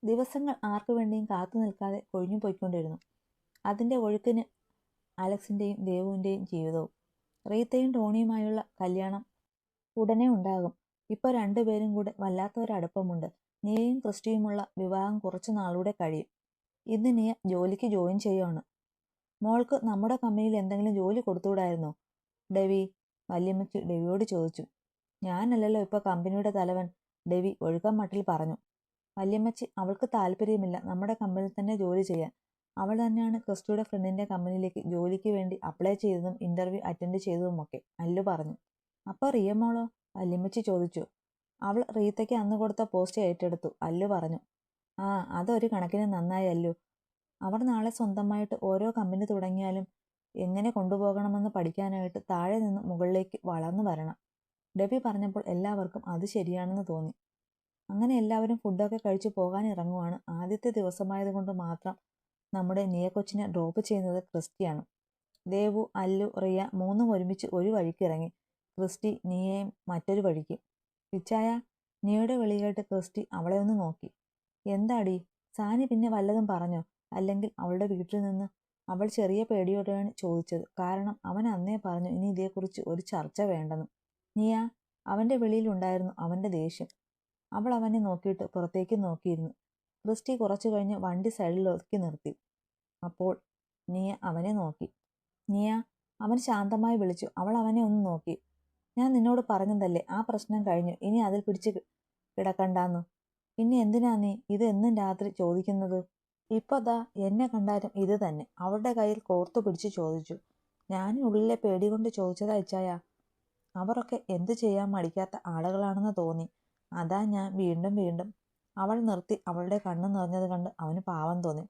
ദിവസങ്ങൾ ആർക്കു വേണ്ടിയും കാത്തു നിൽക്കാതെ കൊഴിഞ്ഞു പോയിക്കൊണ്ടിരുന്നു. അതിൻ്റെ ഒഴുക്കിന് അലക്സിൻ്റെയും ദേവുവിൻ്റെയും ജീവിതവും. റീത്തയും ടോണിയുമായുള്ള കല്യാണം ഉടനെ ഉണ്ടാകും. ഇപ്പോൾ രണ്ടുപേരും കൂടെ വല്ലാത്തൊരടുപ്പമുണ്ട്. നിയയും ക്രിസ്റ്റിയുമുള്ള വിവാഹം കുറച്ചു നാളൂടെ കഴിയും. ഇന്ന് നിയ ജോലിക്ക് ജോയിൻ ചെയ്യുവാണ്. മോൾക്ക് നമ്മുടെ കമ്പനിയിൽ എന്തെങ്കിലും ജോലി കൊടുത്തുകൂടായിരുന്നോ ഡെവി? വല്യമ്മച്ചി ഡെവിയോട് ചോദിച്ചു. ഞാനല്ലല്ലോ ഇപ്പോൾ കമ്പനിയുടെ തലവൻ, ഡെവി ഒഴുക്കം മട്ടിൽ പറഞ്ഞു. വല്യമ്മച്ചി, അവൾക്ക് താല്പര്യമില്ല നമ്മുടെ കമ്പനിയിൽ തന്നെ ജോലി ചെയ്യാൻ. അവൾ തന്നെയാണ് ക്രിസ്റ്റിയുടെ ഫ്രണ്ടിൻ്റെ കമ്പനിയിലേക്ക് ജോലിക്ക് വേണ്ടി അപ്ലൈ ചെയ്തതും ഇൻ്റർവ്യൂ അറ്റൻഡ് ചെയ്തതുമൊക്കെ, അല്ലു പറഞ്ഞു. അപ്പോൾ റിയ മോളോ? വല്യമ്മച്ചി ചോദിച്ചു. അവൾ റീത്തയ്ക്ക് അന്ന് കൊടുത്ത പോസ്റ്റ് ഏറ്റെടുത്തു, അല്ലു പറഞ്ഞു. ആ, അതൊരു കണക്കിന് നന്നായി അല്ലു. അവർ നാളെ സ്വന്തമായിട്ട് ഓരോ കമ്പനി തുടങ്ങിയാലും എങ്ങനെ കൊണ്ടുപോകണമെന്ന് പഠിക്കാനായിട്ട് താഴെ നിന്ന് മുകളിലേക്ക് വളർന്നു വരണം. ഡെബി പറഞ്ഞപ്പോൾ എല്ലാവർക്കും അത് ശരിയാണെന്ന് തോന്നി. അങ്ങനെ എല്ലാവരും ഫുഡൊക്കെ കഴിച്ചു പോകാൻ ഇറങ്ങുവാണ്. ആദ്യത്തെ ദിവസമായതുകൊണ്ട് മാത്രം നമ്മുടെ നിയ കൊച്ചിനെ ഡ്രോപ്പ് ചെയ്യുന്നത് ക്രിസ്റ്റിയാണ്. ദേവു, അല്ലു, റിയ മൂന്നും ഒരുമിച്ച് ഒരു വഴിക്ക് ഇറങ്ങി. ക്രിസ്റ്റി നിയയും മറ്റൊരു വഴിക്ക്. ഇച്ചായ, നിയയുടെ വിളി കേട്ട് ക്രിസ്റ്റി അവളെ ഒന്ന് നോക്കി. എന്താടി, സാനി പിന്നെ വല്ലതും പറഞ്ഞോ? അല്ലെങ്കിൽ അവളുടെ വീട്ടിൽ നിന്ന്? അവൾ ചെറിയ പേടിയോടെയാണ് ചോദിച്ചത്. കാരണം അവൻ അന്നേ പറഞ്ഞു ഇനി ഇതേക്കുറിച്ച് ഒരു ചർച്ച വേണ്ടെന്ന്. നിയ, അവൻ്റെ വിളിയിലുണ്ടായിരുന്നു അവൻ്റെ ദേഷ്യം. അവൾ അവനെ നോക്കിയിട്ട് പുറത്തേക്ക് നോക്കിയിരുന്നു. ക്രിസ്റ്റി കുറച്ചു കഴിഞ്ഞ് വണ്ടി സൈഡിൽ ഒതുക്കി നിർത്തി. അപ്പോൾ നിയ അവനെ നോക്കി. നിയ, അവൻ ശാന്തമായി വിളിച്ചു. അവൾ അവനെ ഒന്ന് നോക്കി. ഞാൻ നിന്നോട് പറഞ്ഞതല്ലേ, ആ പ്രശ്നം കഴിഞ്ഞു, ഇനി അതിൽ പിടിച്ച് കിടക്കണ്ടാന്ന്. പിന്നെ എന്തിനാ നീ ഇത് എന്നും രാത്രി ചോദിക്കുന്നത്? ഇപ്പൊ ദാ എന്നെ കണ്ടാലും ഇത് തന്നെ. അവളുടെ കയ്യിൽ കോർത്തു പിടിച്ച് ചോദിച്ചു. ഞാൻ ഉള്ളിലെ പേടി കൊണ്ട് ചോദിച്ചതാ ഇച്ചായ. അവരൊക്കെ എന്തു ചെയ്യാൻ മടിക്കാത്ത ആളുകളാണെന്ന് തോന്നി. അതാ ഞാൻ വീണ്ടും വീണ്ടും. അവൾ നിർത്തി. അവളുടെ കണ്ണ് നിറഞ്ഞത് കണ്ട് അവന് പാവം തോന്നി.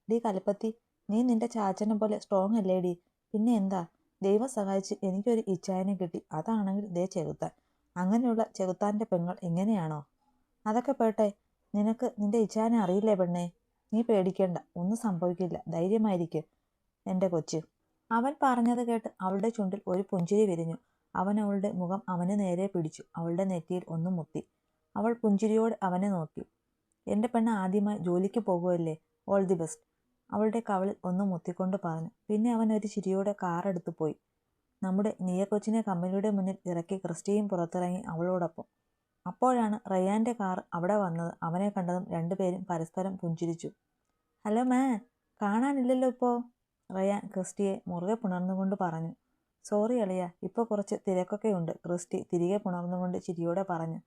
ഡീ കൽപ്പത്തി, നീ നിന്റെ ചാച്ചനെ പോലെ സ്ട്രോങ് അല്ലേടി? പിന്നെ എന്താ, ദൈവം സഹായിച്ച് എനിക്കൊരു ഇച്ചായനെ കിട്ടി. അതാണെങ്കിൽ ദേ ചെകുത്താൻ. അങ്ങനെയുള്ള ചെകുത്താൻ്റെ പെങ്ങൾ ഇങ്ങനെയാണോ? അതൊക്കെ പോട്ടെ, നിനക്ക് നിന്റെ ഇച്ചായനെ അറിയില്ലേ പെണ്ണേ? നീ പേടിക്കേണ്ട, ഒന്നും സംഭവിക്കില്ല, ധൈര്യമായിരിക്ക് എൻ്റെ കൊച്ച്. അവൻ പറഞ്ഞത് കേട്ട് അവളുടെ ചുണ്ടിൽ ഒരു പുഞ്ചിരി വിരിഞ്ഞു. അവൻ അവളുടെ മുഖം അവന് നേരെ പിടിച്ചു. അവളുടെ നെറ്റിയിൽ ഒന്ന് മുത്തി. അവൾ പുഞ്ചിരിയോടെ അവനെ നോക്കി. എൻ്റെ പെണ്ണ് ആദ്യമായി ജോലിക്ക് പോകുമല്ലേ, ഓൾ ദി ബെസ്റ്റ്. അവളുടെ കവളിൽ ഒന്ന് മുത്തിക്കൊണ്ട് പറഞ്ഞു. പിന്നെ അവൻ ഒരു ചിരിയോടെ കാറെടുത്തു പോയി. നമ്മുടെ നിയ കൊച്ചിനെ കമ്പനിയുടെ മുന്നിൽ ഇറക്കി ക്രിസ്റ്റിയും പുറത്തിറങ്ങി അവളോടൊപ്പം. അപ്പോഴാണ് റയാൻ്റെ കാർ അവിടെ വന്നത്. അവനെ കണ്ടതും രണ്ടുപേരും പരസ്പരം പുഞ്ചിരിച്ചു. ഹലോ മാൻ, കാണാനില്ലല്ലോ ഇപ്പോൾ, റയാൻ ക്രിസ്റ്റിയെ മുറുകെ പുണർന്നുകൊണ്ട് പറഞ്ഞു. സോറി അളിയ, ഇപ്പോൾ കുറച്ച് തിരക്കൊക്കെ ഉണ്ട്, ക്രിസ്റ്റി തിരികെ പുണർന്നുകൊണ്ട് ചിരിയോടെ പറഞ്ഞു.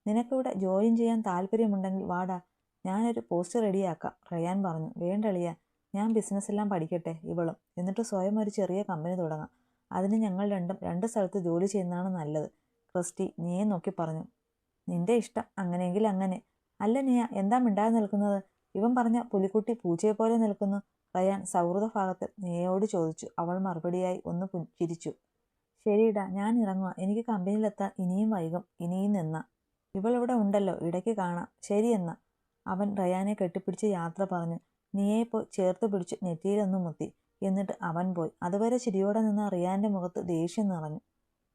നിനക്കിവിടെ ജോയിൻ ചെയ്യാൻ താല്പര്യമുണ്ടെങ്കിൽ വാടാ, ഞാനൊരു പോസ്റ്റ് റെഡിയാക്കാം, റയാൻ പറഞ്ഞു. വേണ്ടളിയ, ഞാൻ ബിസിനസ്സെല്ലാം പഠിക്കട്ടെ, ഇവളും. എന്നിട്ട് സ്വയം ഒരു ചെറിയ കമ്പനി തുടങ്ങാം. അതിന് ഞങ്ങൾ രണ്ടും രണ്ട് സ്ഥലത്ത് ജോലി ചെയ്യുന്നതാണ് നല്ലത്, ക്രിസ്റ്റി നീയെ നോക്കി പറഞ്ഞു. നിന്റെ ഇഷ്ടം, അങ്ങനെയെങ്കിൽ അങ്ങനെ. അല്ല നിയ, എന്താ മിണ്ടാതെ നിൽക്കുന്നത്? ഇവൻ പറഞ്ഞ പുലിക്കുട്ടി പൂച്ചയെപ്പോലെ നിൽക്കുന്നു, റയാൻ സൗഹൃദ ഭാഗത്തിൽ നിയയോട് ചോദിച്ചു. അവൾ മറുപടിയായി ഒന്ന് ചിരിച്ചു. ശരിയിടാ, ഞാൻ ഇറങ്ങുക, എനിക്ക് കമ്പനിയിലെത്താൻ ഇനിയും വൈകും. ഇനിയും നിന്ന ഇവളിവിടെ ഉണ്ടല്ലോ, ഇടയ്ക്ക് കാണാം. ശരി എന്നാ. അവൻ റയാനെ കെട്ടിപ്പിടിച്ച് യാത്ര പറഞ്ഞു. നിയയെ പോയി ചേർത്ത് പിടിച്ച് നെറ്റിയിലൊന്ന് മുത്തി. എന്നിട്ട് അവൻ പോയി. അതുവരെ ചിരിയോടെ നിന്ന റിയാൻ്റെ മുഖത്ത് ദേഷ്യം നിറഞ്ഞു.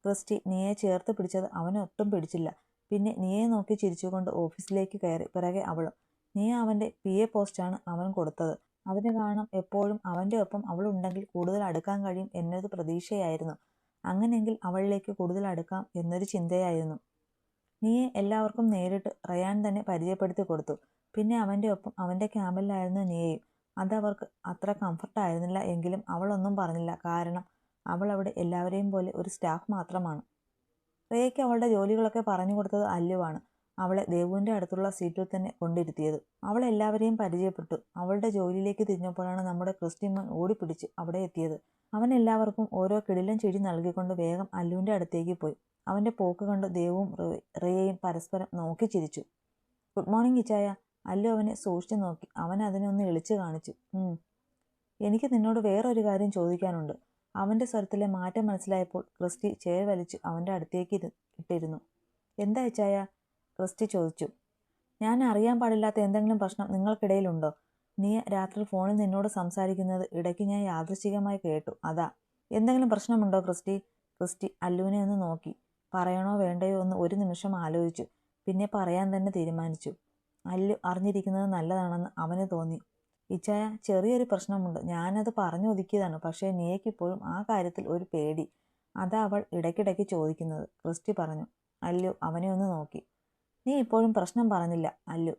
ക്രിസ്റ്റി നിയയെ ചേർത്ത് പിടിച്ചത് അവന് ഒട്ടും പിടിച്ചില്ല. പിന്നെ നിയയെ നോക്കി ചിരിച്ചുകൊണ്ട് ഓഫീസിലേക്ക് കയറി. പിറകെ അവളും. നിയ അവൻ്റെ PA പോസ്റ്റാണ് അവൻ കൊടുത്തത്. അതിന് കാരണം എപ്പോഴും അവൻ്റെ ഒപ്പം അവളുണ്ടെങ്കിൽ കൂടുതൽ അടുക്കാൻ കഴിയും എന്നൊരു പ്രതീക്ഷയായിരുന്നു. അങ്ങനെയെങ്കിൽ അവളിലേക്ക് കൂടുതൽ അടുക്കാം എന്നൊരു ചിന്തയായിരുന്നു. നിയെ എല്ലാവർക്കും നേരിട്ട് റയാൻ തന്നെ പരിചയപ്പെടുത്തി കൊടുത്തു. പിന്നെ അവൻ്റെ ഒപ്പം അവൻ്റെ ക്യാമ്പിലായിരുന്നു നിയയും. അതവർക്ക് അത്ര കംഫർട്ടായിരുന്നില്ല. എങ്കിലും അവളൊന്നും പറഞ്ഞില്ല. കാരണം അവൾ അവിടെ എല്ലാവരെയും പോലെ ഒരു സ്റ്റാഫ് മാത്രമാണ്. റിയയ്ക്ക് അവളുടെ ജോലികളൊക്കെ പറഞ്ഞു കൊടുത്തത് അല്ലുവാണ്. അവളെ ദേവുവിൻ്റെ അടുത്തുള്ള സീറ്റിൽ തന്നെ കൊണ്ടിരുത്തിയത്. അവൾ എല്ലാവരെയും പരിചയപ്പെട്ടു. അവളുടെ ജോലിയിലേക്ക് തിരിഞ്ഞപ്പോഴാണ് നമ്മുടെ ക്രിസ്റ്റിമോൻ ഓടിപ്പിടിച്ച് അവിടെ എത്തിയത്. അവൻ എല്ലാവർക്കും ഓരോ കിടിലൻ ചെടി നൽകിക്കൊണ്ട് വേഗം അല്ലുവിൻ്റെ അടുത്തേക്ക് പോയി. അവൻ്റെ പോക്ക് കണ്ട് ദേവും റിയയും പരസ്പരം നോക്കി ചിരിച്ചു. ഗുഡ് മോർണിംഗ് ഇച്ചായ. അല്ലു അവനെ സൂക്ഷിച്ചു നോക്കി. അവൻ അതിനൊന്ന് ഇളിച്ചു കാണിച്ചു. എനിക്ക് നിന്നോട് വേറൊരു കാര്യം ചോദിക്കാനുണ്ട്. അവൻ്റെ സ്വരത്തിലെ മാറ്റം മനസ്സിലായപ്പോൾ ക്രിസ്റ്റി ചെയർ വലിച്ചു അവൻ്റെ അടുത്തേക്ക് ഇട്ടിരുന്നു. എന്താ ഇച്ചായ? ക്രിസ്റ്റി ചോദിച്ചു. ഞാൻ അറിയാൻ പാടില്ലാത്ത എന്തെങ്കിലും പ്രശ്നം നിങ്ങൾക്കിടയിലുണ്ടോ? നീ രാത്രി ഫോണിൽ നിന്നോട് സംസാരിക്കുന്നത് ഇടയ്ക്ക് ഞാൻ യാദൃശ്ചികമായി കേട്ടു, അതാ. എന്തെങ്കിലും പ്രശ്നമുണ്ടോ ക്രിസ്റ്റി? ക്രിസ്റ്റി അല്ലുവിനെ ഒന്ന് നോക്കി. പറയണോ വേണ്ടയോ എന്ന് ഒരു നിമിഷം ആലോചിച്ചു. പിന്നെ പറയാൻ തന്നെ തീരുമാനിച്ചു. അല്ലു അറിഞ്ഞിരിക്കുന്നത് നല്ലതാണെന്ന് അവന് തോന്നി. ഇച്ചായ, ചെറിയൊരു പ്രശ്നമുണ്ട്. ഞാനത് പറഞ്ഞു ഒതുക്കിയതാണ്. പക്ഷേ നീയ്ക്കിപ്പോഴും ആ കാര്യത്തിൽ ഒരു പേടി. അതാ അവൾ ഇടയ്ക്കിടയ്ക്ക് ചോദിക്കുന്നത്, ക്രിസ്റ്റി പറഞ്ഞു. അല്ലു അവനെ ഒന്ന് നോക്കി. നീ ഇപ്പോഴും പ്രശ്നം പറഞ്ഞില്ല? അല്ലു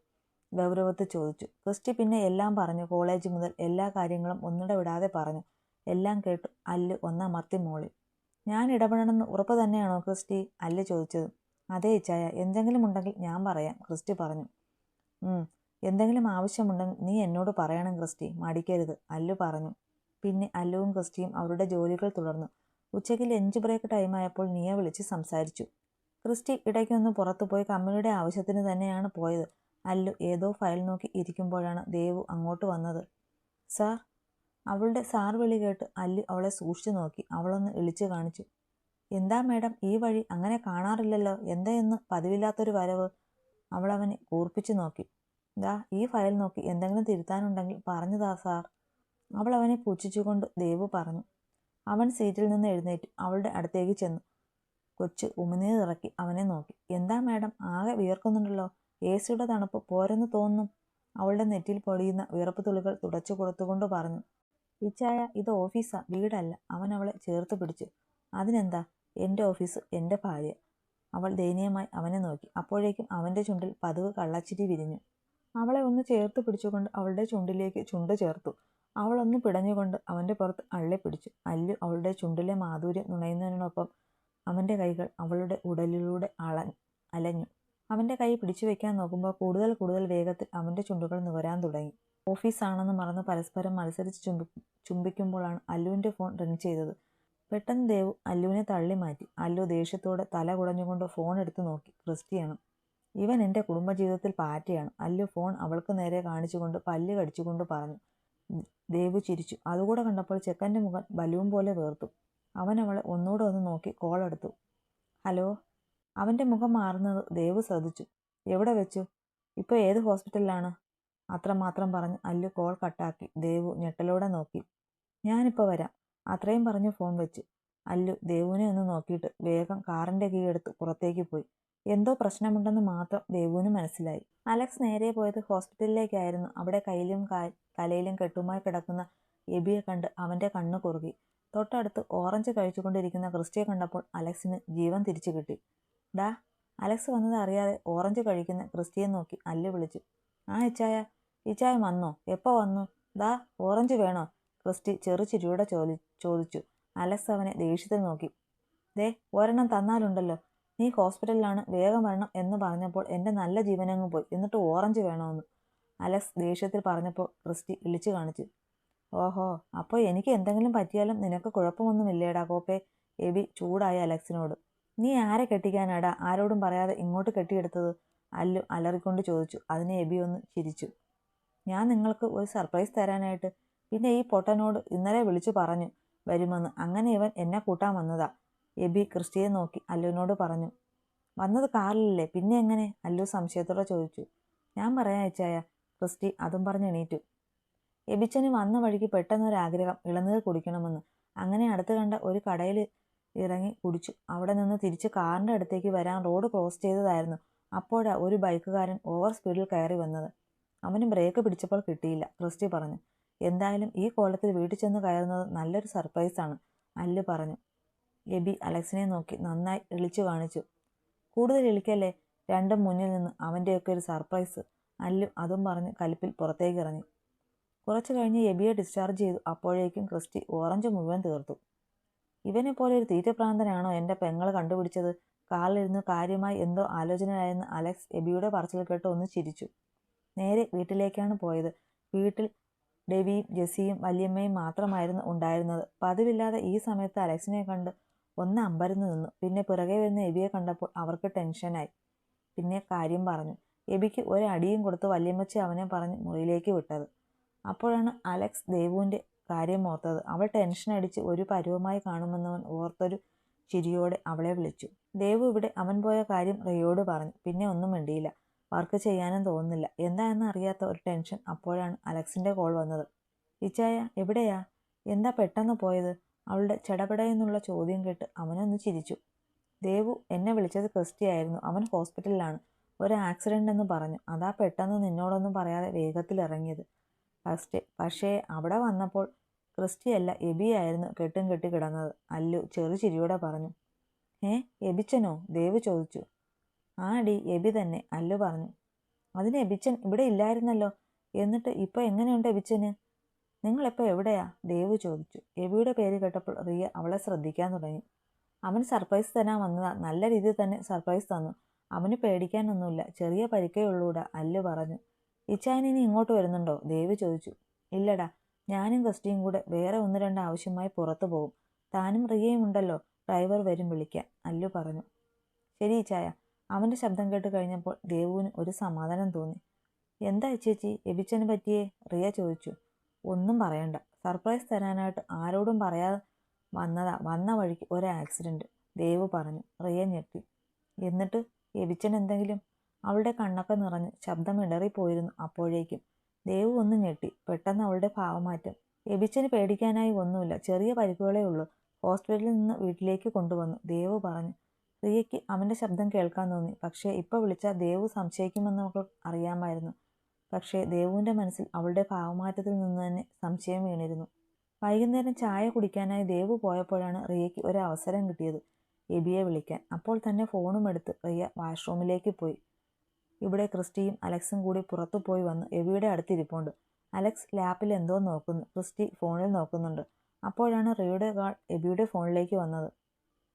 ഗൗരവത്തിൽ ചോദിച്ചു. ക്രിസ്റ്റി പിന്നെ എല്ലാം പറഞ്ഞു. കോളേജ് മുതൽ എല്ലാ കാര്യങ്ങളും ഒന്നിട വിടാതെ പറഞ്ഞു. എല്ലാം കേട്ടു അല്ലു ഒന്നമർത്തി മോളി. ഞാൻ ഇടപെടണമെന്ന് ഉറപ്പ് തന്നെയാണോ ക്രിസ്റ്റി? അല്ലു ചോദിച്ചത്. അതെ ഇച്ചായ, എന്തെങ്കിലും ഉണ്ടെങ്കിൽ ഞാൻ പറയാം, ക്രിസ്റ്റി പറഞ്ഞു. എന്തെങ്കിലും ആവശ്യമുണ്ടെങ്കിൽ നീ എന്നോട് പറയണം ക്രിസ്റ്റി, മടിക്കരുത്, അല്ലു പറഞ്ഞു. പിന്നെ അല്ലുവും ക്രിസ്റ്റിയും അവരുടെ ജോലികൾ തുടർന്നു. ഉച്ചയ്ക്ക് ലഞ്ച് ബ്രേക്ക് ടൈമായപ്പോൾ നിയ വിളിച്ച് സംസാരിച്ചു. ക്രിസ്റ്റി ഇടയ്ക്കൊന്ന് പുറത്തുപോയി കമ്പനിയുടെ ആവശ്യത്തിന് തന്നെയാണ് പോയത്. അല്ലു ഏതോ ഫയൽ നോക്കി ഇരിക്കുമ്പോഴാണ് ദേവു അങ്ങോട്ട് വന്നത്. സാർ. അവളുടെ സാർ വിളി കേട്ട് അല്ലു അവളെ സൂക്ഷിച്ചു നോക്കി. അവളൊന്ന് ഇളിച്ചു കാണിച്ചു. എന്താ മേഡം, ഈ വഴി അങ്ങനെ കാണാറില്ലല്ലോ, എന്തായെന്ന് പതിവില്ലാത്തൊരു വരവ്? അവൾ അവനെ കൂർപ്പിച്ചു നോക്കി. ദാ ഈ ഫയൽ നോക്കി എന്തെങ്കിലും തിരുത്താനുണ്ടെങ്കിൽ പറഞ്ഞതാ സാർ, അവൾ അവനെ പുച്ഛിച്ചുകൊണ്ട് ദേവു പറഞ്ഞു. അവൻ സീറ്റിൽ നിന്ന് എഴുന്നേറ്റു അവളുടെ അടുത്തേക്ക് ചെന്നു. കൊച്ചു ഉമിനീർ ഇറക്കി അവനെ നോക്കി. എന്താ മേഡം, ആകെ വിയർക്കുന്നുണ്ടല്ലോ, AC-യുടെ തണുപ്പ് പോരെന്ന് തോന്നുന്നു, അവളുടെ നെറ്റിയിൽ പൊടിയുന്ന വിയർപ്പ് തുള്ളികൾ തുടച്ചു കൊടുത്തുകൊണ്ട് പറഞ്ഞു. ഇച്ചായ, ഇത് ഓഫീസാ, വീടല്ല, അവൻ അവളെ ചേർത്ത് പിടിച്ചു. അതിനെന്താ, എൻ്റെ ഓഫീസ്, എൻ്റെ ഭാര്യ. അവൾ ദയനീയമായി അവനെ നോക്കി. അപ്പോഴേക്കും അവൻ്റെ ചുണ്ടിൽ പതിവ് കള്ളച്ചിരി വിരിഞ്ഞു. അവളെ ഒന്ന് ചേർത്ത് പിടിച്ചുകൊണ്ട് അവളുടെ ചുണ്ടിലേക്ക് ചുണ്ട് ചേർത്തു. അവളൊന്ന് പിടഞ്ഞുകൊണ്ട് അവൻ്റെ പുറത്ത് അള്ളിപ്പിടിച്ചു. അല്ലു അവളുടെ ചുണ്ടിലെ മാധുര്യം നുണയുന്നതിനൊപ്പം അവൻ്റെ കൈകൾ അവളുടെ ഉടലിലൂടെ അലഞ്ഞു. അവൻ്റെ കൈ പിടിച്ചു വെക്കാൻ നോക്കുമ്പോൾ കൂടുതൽ കൂടുതൽ വേഗത്തിൽ അവൻ്റെ ചുണ്ടുകൾ നുകരാൻ തുടങ്ങി. ഓഫീസാണെന്ന് മറന്ന് പരസ്പരം മത്സരിച്ച് ചുംബിക്കുമ്പോഴാണ് അല്ലുവിൻ്റെ ഫോൺ റിങ് ചെയ്തത്. പെട്ടെന്ന് ദേവു അല്ലുവിനെ തള്ളി മാറ്റി. അല്ലു ദേഷ്യത്തോടെ തല കുടഞ്ഞുകൊണ്ട് ഫോൺ എടുത്തു നോക്കി. ക്രിസ്റ്റിയാണ്. ഇവൻ എൻ്റെ കുടുംബജീവിതത്തിൽ പാറ്റയാണ്. അല്ലു ഫോൺ അവൾക്ക് നേരെ കാണിച്ചുകൊണ്ട് പല്ല് കടിച്ചുകൊണ്ട് പറഞ്ഞു. ദേവു ചിരിച്ചു. അതുകൂടെ കണ്ടപ്പോൾ ചെക്കൻ്റെ മുഖം ബലൂൺ പോലെ വേർത്തു. അവൻ അവളെ ഒന്നുകൂടെ ഒന്ന് നോക്കി കോൾ എടുത്തു. ഹലോ. അവൻ്റെ മുഖം മാറുന്നത് ദേവു ശ്രദ്ധിച്ചു. എവിടെ വെച്ചു? ഇപ്പോൾ ഏത് ഹോസ്പിറ്റലിലാണ്? അത്രമാത്രം പറഞ്ഞ് അല്ലു കോൾ കട്ടാക്കി. ദേവു ഞെട്ടലോടെ നോക്കി. ഞാനിപ്പോൾ വരാം, അത്രയും പറഞ്ഞ് ഫോൺ വെച്ചു. അല്ലു ദേവുവിനെ ഒന്ന് നോക്കിയിട്ട് വേഗം കാറിൻ്റെ കീ എടുത്ത് പുറത്തേക്ക് പോയി. എന്തോ പ്രശ്നമുണ്ടെന്ന് മാത്രം ദേവുവിന് മനസ്സിലായി. അലക്സ് നേരെ പോയത് ഹോസ്പിറ്റലിലേക്കായിരുന്നു. അവിടെ കയ്യിലും തലയിലും കെട്ടുമായി കിടക്കുന്ന എബിയെ കണ്ട് അവൻ്റെ കണ്ണ് കുറുകി. തൊട്ടടുത്ത് ഓറഞ്ച് കഴിച്ചുകൊണ്ടിരിക്കുന്ന ക്രിസ്റ്റിയെ കണ്ടപ്പോൾ അലക്സിന് ജീവൻ തിരിച്ചു കിട്ടി. ഡാ. അലക്സ് വന്നത് അറിയാതെ ഓറഞ്ച് കഴിക്കുന്ന ക്രിസ്റ്റിയെ നോക്കി അല്ലു വിളിച്ചു. ആ ഇച്ചായ. ഇച്ചായ വന്നോ? എപ്പോൾ വന്നു? ദാ ഓറഞ്ച് വേണോ? ക്രിസ്റ്റി ചെറുചിരിയോടെ ചോദിച്ചു. അലക്സ് അവനെ ദേഷ്യത്തിൽ നോക്കി. ദേ, ഒരെണ്ണം തന്നാലുണ്ടല്ലോ. നീ ഹോസ്പിറ്റലിലാണ്, വേഗം വരണം എന്ന് പറഞ്ഞപ്പോൾ എൻ്റെ നല്ല ജീവനങ്ങ് പോയി, എന്നിട്ട് ഓറഞ്ച് വേണമെന്ന്. അലക്സ് ദേഷ്യത്തിൽ പറഞ്ഞപ്പോൾ ക്രിസ്റ്റി ഇളിച്ചു കാണിച്ചു. ഓഹോ, അപ്പോൾ എനിക്ക് എന്തെങ്കിലും പറ്റിയാലും നിനക്ക് കുഴപ്പമൊന്നുമില്ലേടാ കോപ്പേ? എബി ചൂടായ അലക്സിനോട്. നീ ആരെ കെട്ടിക്കാനാടാ ആരോടും പറയാതെ ഇങ്ങോട്ട് കെട്ടിയെടുത്തത്? അല്ലു അലറിക്കൊണ്ട് ചോദിച്ചു. അതിനെ എബി ഒന്ന് ചിരിച്ചു. ഞാൻ നിങ്ങൾക്ക് ഒരു സർപ്രൈസ് തരാനായിട്ട്. പിന്നെ ഈ പൊട്ടനോട് ഇന്നലെ വിളിച്ചു പറഞ്ഞു വരുമെന്ന്, അങ്ങനെ ഇവൻ എന്നെ കൂട്ടാൻ വന്നതാ. എബി ക്രിസ്റ്റിയെ നോക്കി അല്ലുവിനോട് പറഞ്ഞു. വന്നത് കാറിലല്ലേ, പിന്നെ എങ്ങനെ? അല്ലു സംശയത്തോടെ ചോദിച്ചു. ഞാൻ പറയാൻ ഇച്ചായ, ക്രിസ്റ്റി അതും പറഞ്ഞ് എണീറ്റു. എബിച്ചന് വന്ന വഴിക്ക് പെട്ടെന്നൊരാഗ്രഹം ഇളനീർ കുടിക്കണമെന്ന്. അങ്ങനെ അടുത്ത് കണ്ട ഒരു കടയിൽ ഇറങ്ങി കുടിച്ചു. അവിടെ നിന്ന് തിരിച്ച് കാറിൻ്റെ അടുത്തേക്ക് വരാൻ റോഡ് ക്രോസ് ചെയ്തതായിരുന്നു. അപ്പോഴാ ഒരു ബൈക്കുകാരൻ ഓവർ സ്പീഡിൽ കയറി വന്നത്. അവന് ബ്രേക്ക് പിടിച്ചപ്പോൾ കിട്ടിയില്ല, ക്രിസ്റ്റി പറഞ്ഞു. എന്തായാലും ഈ കോലത്തിൽ വീട്ടിൽ ചെന്ന് കയറുന്നത് നല്ലൊരു സർപ്രൈസാണ്, അല്ലു പറഞ്ഞു. എബി അലക്സിനെ നോക്കി നന്നായി ഇളിച്ചു കാണിച്ചു. കൂടുതൽ ഇളിക്കല്ലേ, രണ്ടും മുന്നിൽ നിന്ന് അവൻ്റെയൊക്കെ ഒരു സർപ്രൈസ്. അല്ലു അതും പറഞ്ഞ് കലിപ്പിൽ പുറത്തേക്ക് ഇറങ്ങി. കുറച്ചു കഴിഞ്ഞ് എബിയെ ഡിസ്ചാർജ് ചെയ്തു. അപ്പോഴേക്കും ക്രിസ്റ്റി ഓറഞ്ച് മുഴുവൻ തീർത്തു. ഇവനെ പോലെ ഒരു തീറ്റപ്രാന്തനാണോ എൻ്റെ പെങ്ങൾ കണ്ടുപിടിച്ചത്? കാറിലിരുന്ന് കാര്യമായി എന്തോ ആലോചനയായെന്ന് അലക്സ് എബിയുടെ പറച്ചിൽ കേട്ട് ഒന്ന് ചിരിച്ചു. നേരെ വീട്ടിലേക്കാണ് പോയത്. വീട്ടിൽ ഡെവിയും ജെസ്സിയും വല്യമ്മയും മാത്രമായിരുന്നു ഉണ്ടായിരുന്നത്. പതിവില്ലാതെ ഈ സമയത്ത് അലക്സിനെ കണ്ട് ഒന്ന് അമ്പരന്ന് നിന്നു. പിന്നെ പിറകെ വരുന്ന എബിയെ കണ്ടപ്പോൾ അവർക്ക് ടെൻഷനായി. പിന്നെ കാര്യം പറഞ്ഞു. എബിക്ക് ഒരടിയും കൊടുത്ത് വല്യമ്മച്ചി അവനെ പറഞ്ഞ് മുറിയിലേക്ക് വിട്ടത്. അപ്പോഴാണ് അലക്സ് ദേവുവിൻ്റെ കാര്യം ഓർത്തത്. അവൾ ടെൻഷൻ അടിച്ച് ഒരു പരുവമായി കാണുമെന്നവൻ ഓർത്തൊരു ചിരിയോടെ അവളെ വിളിച്ചു. ദേവു ഇവിടെ അവൻ പോയ കാര്യം റിയോട് പറഞ്ഞു. പിന്നെ ഒന്നും മിണ്ടിയില്ല. വർക്ക് ചെയ്യാനും തോന്നുന്നില്ല. എന്താണെന്ന് അറിയാത്ത ഒരു ടെൻഷൻ. അപ്പോഴാണ് അലക്സിൻ്റെ കോൾ വന്നത്. ഇച്ചായ, എവിടെയാ? എന്താ പെട്ടെന്ന് പോയത്? അവളുടെ ചടപടയെന്നുള്ള ചോദ്യം കേട്ട് അവനൊന്ന് ചിരിച്ചു. ദേവു, എന്നെ വിളിച്ചത് ക്രിസ്റ്റി ആയിരുന്നു. അവൻ ഹോസ്പിറ്റലിലാണ്. ഒരു ആക്സിഡൻ്റ് എന്ന് പറഞ്ഞു. അതാ പെട്ടെന്ന് നിന്നോടൊന്നും പറയാതെ വേഗത്തിൽ ഇറങ്ങിയത്. പക്ഷേ അവിടെ വന്നപ്പോൾ ക്രിസ്റ്റിയല്ല എബിയായിരുന്നു കെട്ടും കെട്ടി കിടന്നത്. അല്ലു ചെറുചിരിയോടെ പറഞ്ഞു. എബിച്ചനോ? ദേവ് ചോദിച്ചു. ആടി, എബി തന്നെ, അല്ലു പറഞ്ഞു. അതിന് എബിച്ചൻ ഇവിടെ ഇല്ലായിരുന്നല്ലോ. എന്നിട്ട് ഇപ്പോൾ എങ്ങനെയുണ്ട് എബിച്ചന്? നിങ്ങളിപ്പോൾ എവിടെയാ? ദേവ് ചോദിച്ചു. എബിയുടെ പേര് കേട്ടപ്പോൾ റിയ അവളെ ശ്രദ്ധിക്കാൻ തുടങ്ങി. അവൻ സർപ്രൈസ് തരാൻ വന്നതാ. നല്ല രീതിയിൽ തന്നെ സർപ്രൈസ് തന്നു. അവന് പേടിക്കാനൊന്നുമില്ല. ചെറിയ പരിക്കേ ഉള്ളൂടാ, അല്ലു പറഞ്ഞു. ഇച്ചായൻ ഇനി ഇങ്ങോട്ട് വരുന്നുണ്ടോ? ദേവ് ചോദിച്ചു. ഇല്ലടാ, ഞാനും ക്രിസ്റ്റിയും കൂടെ വേറെ 1-2 ആവശ്യമായി പുറത്തു പോകും. താനും റിയയും ഉണ്ടല്ലോ, ഡ്രൈവർ വരും വിളിക്കാൻ, അല്ലു പറഞ്ഞു. ശരി ഇച്ചായ. അവൻ്റെ ശബ്ദം കേട്ട് കഴിഞ്ഞപ്പോൾ ദേവുവിന് ഒരു സമാധാനം തോന്നി. എന്താ ചേച്ചി, എബിച്ചന് പറ്റിയേ? റിയ ചോദിച്ചു. ഒന്നും പറയണ്ട. സർപ്രൈസ് തരാനായിട്ട് ആരോടും പറയാതെ വന്നതാ. വന്ന വഴിക്ക് ഒരു ആക്സിഡൻറ്റ്, ദേവ് പറഞ്ഞു. റിയ ഞെട്ടി. എന്നിട്ട് എബിച്ചൻ എന്തെങ്കിലും? അവളുടെ കണ്ണൊക്കെ നിറഞ്ഞ് ശബ്ദം ഇടറിപ്പോയിരുന്നു. അപ്പോഴേക്കും ദേവ് ഒന്ന് ഞെട്ടി. പെട്ടെന്ന് അവളുടെ ഭാവമാറ്റം. എബിച്ചന് പേടിക്കാനായി ഒന്നുമില്ല, ചെറിയ പരിക്കുകളേ ഉള്ളൂ. ഹോസ്പിറ്റലിൽ നിന്ന് വീട്ടിലേക്ക് കൊണ്ടുവന്നു, ദേവ് പറഞ്ഞു. റിയയ്ക്ക് അവൻ്റെ ശബ്ദം കേൾക്കാൻ തോന്നി. പക്ഷേ ഇപ്പോൾ വിളിച്ചാൽ ദേവ് സംശയിക്കുമെന്ന് അവൾക്ക് അറിയാമായിരുന്നു. പക്ഷേ ദേവുവിൻ്റെ മനസ്സിൽ അവളുടെ ഭാവമാറ്റത്തിൽ നിന്ന് തന്നെ സംശയം വീണിരുന്നു. വൈകുന്നേരം ചായ കുടിക്കാനായി ദേവ് പോയപ്പോഴാണ് റിയയ്ക്ക് ഒരു അവസരം കിട്ടിയത്, എബിയെ വിളിക്കാൻ. അപ്പോൾ തന്നെ ഫോണും എടുത്ത് റിയ വാഷ്റൂമിലേക്ക് പോയി. ഇവിടെ ക്രിസ്റ്റിയും അലക്സും കൂടി പുറത്തു പോയി വന്ന് എബിയുടെ അടുത്തിരിപ്പുണ്ട്. അലക്സ് ലാപ്പിൽ എന്തോ നോക്കുന്നു. ക്രിസ്റ്റി ഫോണിൽ നോക്കുന്നുണ്ട്. അപ്പോഴാണ് റിയയുടെ കാൾ എബിയുടെ ഫോണിലേക്ക് വന്നത്.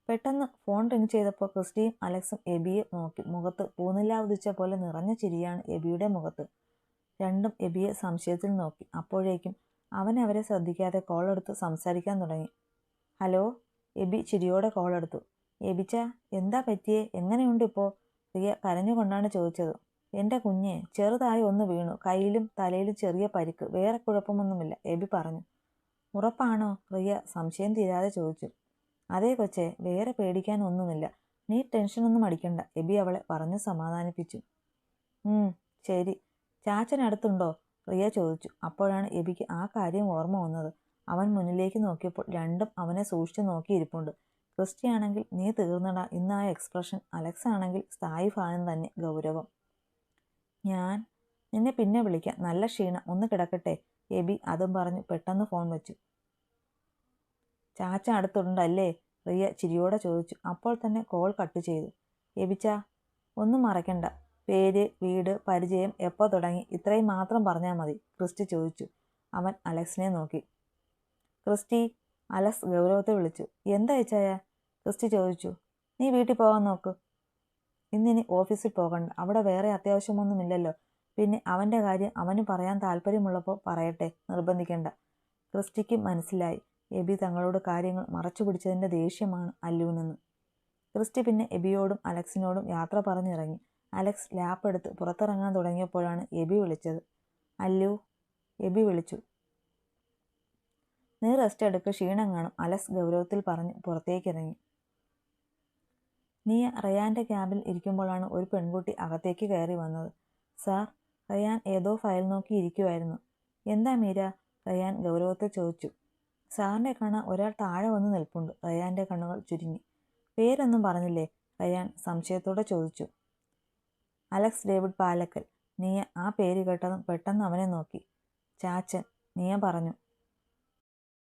പെട്ടെന്ന് ഫോൺ റിങ് ചെയ്തപ്പോൾ ക്രിസ്റ്റിയും അലക്സും എബിയെ നോക്കി. മുഖത്ത് പൂനില ഉദിച്ച പോലെ നിറഞ്ഞ ചിരിയാണ് എബിയുടെ മുഖത്ത്. രണ്ടും എബിയെ സംശയത്തിൽ നോക്കി. അപ്പോഴേക്കും അവൻ അവരെ ശ്രദ്ധിക്കാതെ കോൾ എടുത്ത് സംസാരിക്കാൻ തുടങ്ങി. ഹലോ, എബി ചിരിയോടെ കോൾ എടുത്തു. എബിച്ച, എന്താ പറ്റിയേ? എങ്ങനെയുണ്ട് ഇപ്പോൾ? റിയ കരഞ്ഞുകൊണ്ടാണ് ചോദിച്ചത്. എൻ്റെ കുഞ്ഞെ, ചെറുതായി ഒന്ന് വീണു. കയ്യിലും തലയിലും ചെറിയ പരിക്ക്. വേറെ കുഴപ്പമൊന്നുമില്ല, എബി പറഞ്ഞു. ഉറപ്പാണോ? റിയ സംശയം തീരാതെ ചോദിച്ചു. അതേ കൊച്ചേ, വേറെ പേടിക്കാനൊന്നുമില്ല. നീ ടെൻഷനൊന്നും അടിക്കണ്ട, എബി അവളെ പറഞ്ഞു സമാധാനിപ്പിച്ചു. ശരി. ചാച്ചൻ അടുത്തുണ്ടോ? റിയ ചോദിച്ചു. അപ്പോഴാണ് എബിക്ക് ആ കാര്യം ഓർമ്മ വന്നത്. അവൻ മുന്നിലേക്ക് നോക്കിയപ്പോൾ രണ്ടും അവനെ സൂക്ഷിച്ചു നോക്കിയിരിപ്പുണ്ട്. ക്രിസ്റ്റി ആണെങ്കിൽ നീ തീർന്നടാ ഇന്ന് ആ എക്സ്പ്രഷൻ. അലക്സ് ആണെങ്കിൽ സ്ഥായി ഭാനം തന്നെ, ഗൗരവം. ഞാൻ നിന്നെ പിന്നെ വിളിക്കാം, നല്ല ക്ഷീണം, ഒന്ന് കിടക്കട്ടെ. എബി അതും പറഞ്ഞു പെട്ടെന്ന് ഫോൺ വെച്ചു. ചാച്ച അടുത്തുണ്ടല്ലേ? റിയ ചിരിയോടെ ചോദിച്ചു. അപ്പോൾ തന്നെ കോൾ കട്ട് ചെയ്തു. എബിച്ച, ഒന്നും മറക്കണ്ട. പേര്, വീട്, പരിചയം, എപ്പോൾ തുടങ്ങി, ഇത്രയും മാത്രം പറഞ്ഞാൽ മതി, ക്രിസ്റ്റി ചോദിച്ചു. അവൻ അലക്സിനെ നോക്കി. ക്രിസ്റ്റി, അലക്സ് ഗൗരവത്തെ വിളിച്ചു. എന്താ ഇച്ചായ? ക്രിസ്റ്റി ചോദിച്ചു. നീ വീട്ടിൽ പോകാൻ നോക്ക്. ഇന്നിനി ഓഫീസിൽ പോകണ്ട. അവിടെ വേറെ അത്യാവശ്യമൊന്നുമില്ലല്ലോ. പിന്നെ അവൻ്റെ കാര്യം അവന് പറയാൻ താല്പര്യമുള്ളപ്പോൾ പറയട്ടെ, നിർബന്ധിക്കണ്ട. ക്രിസ്റ്റിക്ക് മനസ്സിലായി എബി തങ്ങളോട് കാര്യങ്ങൾ മറച്ചു പിടിച്ചതിൻ്റെ ദേഷ്യമാണ് അല്ലുവിനെന്ന്. ക്രിസ്റ്റി പിന്നെ എബിയോടും അലക്സിനോടും യാത്ര പറഞ്ഞിറങ്ങി. അലക്സ് ലാപ്പ് എടുത്ത് പുറത്തിറങ്ങാൻ തുടങ്ങിയപ്പോഴാണ് എബി വിളിച്ചത്. അല്ലു, എബി വിളിച്ചു. നീ റെസ്റ്റ് എടുക്ക്, ക്ഷീണം കാണും, അലക്സ് ഗൗരവത്തിൽ പറഞ്ഞ് പുറത്തേക്കിറങ്ങി. നീ റയാൻ്റെ ക്യാബിൽ ഇരിക്കുമ്പോഴാണ് ഒരു പെൺകുട്ടി അകത്തേക്ക് കയറി വന്നത്. സാർ, റയാൻ ഏതോ ഫയൽ നോക്കി ഇരിക്കുമായിരുന്നു. എന്താ മീര? റയാൻ ഗൗരവത്തിൽ ചോദിച്ചു. സാറിനെ കാണാൻ ഒരാൾ താഴെ വന്ന് നിൽപ്പുണ്ട്. റയാൻ്റെ കണ്ണുകൾ ചുരുങ്ങി. പേരൊന്നും പറഞ്ഞില്ലേ? റയാൻ സംശയത്തോടെ ചോദിച്ചു. Alex David Palakkal. നീയ ആ പേര് കേട്ടതും പെട്ടെന്ന് അവനെ നോക്കി. ചാച്ചൻ, നീയ പറഞ്ഞു.